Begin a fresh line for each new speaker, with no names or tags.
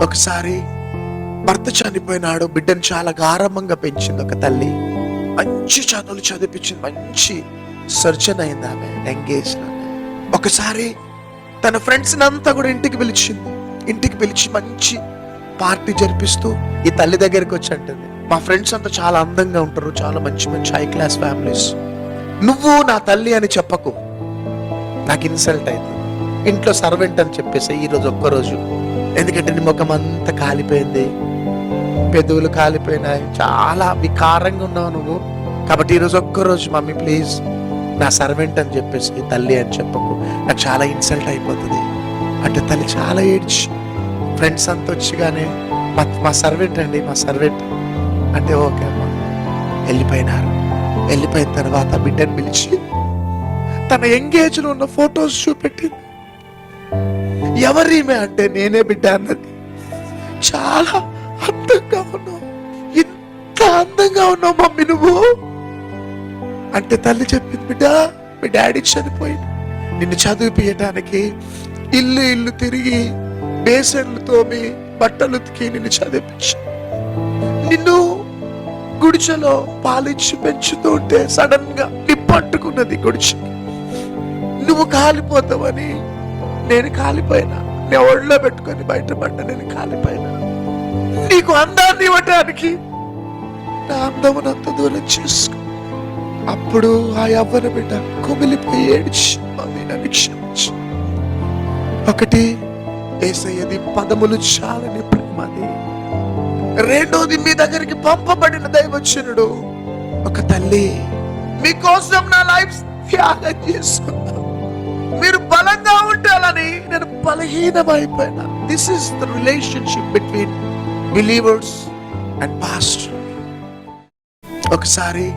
ఒకసారి భర్త చనిపోయినాడు, బిడ్డను చాలా గారాబంగా పెంచింది ఒక తల్లి. మంచి చదువులు చదివించింది, మంచి సర్జన్ అయింది ఆమె, ఎంగేజ్. ఒకసారి తన ఫ్రెండ్స్ అంతా కూడా ఇంటికి పిలిచి మంచి పార్టీ జరిపిస్తూ ఈ తల్లి దగ్గరికి వచ్చి అంటుంది, మా ఫ్రెండ్స్ అంతా చాలా అందంగా ఉంటారు, చాలా మంచి మంచి హై క్లాస్ ఫ్యామిలీస్, నువ్వు నా తల్లి అని చెప్పకు, నాకు ఇన్సల్ట్ అవుతుంది. ఇంట్లో సర్వెంట్ అని చెప్పేసి ఈరోజు ఒక్కరోజు, ఎందుకంటే నీ ముఖం అంతా కాలిపోయింది, పెదవులు కాలిపోయినాయి, చాలా వికారంగా ఉన్నావు నువ్వు, కాబట్టి ఈరోజు ఒక్కరోజు మమ్మీ ప్లీజ్ నా సర్వెంట్ అని చెప్పేసి తల్లి అని చెప్పకు, నాకు చాలా ఇన్సల్ట్ అయిపోతుంది అంటే తల్లి చాలా ఏడ్చి, ఫ్రెండ్స్ అంతా వచ్చిగానే మా సర్వెంట్ అండి, మా సర్వెంట్ అంటే ఓకే అమ్మా. వెళ్ళిపోయిన తర్వాత బిడ్డను పిలిచి తన ఎంగేజ్లో ఉన్న ఫొటోస్ చూపెట్టింది. ఎవరిమే అంటే నేనే బిడ్డ అన్నది. చాలా అందంగా ఉన్నావు, ఇంత అందంగా ఉన్నావు మమ్మీ నువ్వు అంటే తల్లి చెప్పింది, బిడ్డ మీ డాడీ చనిపోయింది, నిన్ను చదివిపించడానికి ఇల్లు తిరిగి బేసన్లు తోమి బట్టలు ఉతికి నిన్ను చదివించి, నిన్ను గుడిచెలో పాలిచ్చి పెంచుతూ ఉంటే సడన్ గా నిప్పట్టుకున్నది గుడిచె, నువ్వు కాలిపోతావని నేను కాలిపోయినా, నీ ఒళ్ళో పెట్టుకొని బయటపడ్డ నేను కాలిపోయినా, నీకు అందాన్ని ఇవ్వటానికి నా అందమునంత దూరం చేసుకో. అప్పుడు ఆ యవ్వన బిడ్డ కుమిలిపోయి ఏడ్చి, మమ్మీ నన్ను క్షమించు. ఒకటి, యేసయ్యది పదములు చాలని ప్రేమది. రెండోది, మీ దగ్గరికి పంపబడిన దైవజనుడు ఒక తల్లి, మీకోసం నా లైఫ్ త్యాగం చేసుకున్నా, మీరు బలంగా ఉండాలని నేను బలహీనమైపోయినా. This is the relationship between believers and pastor. ఒకసారి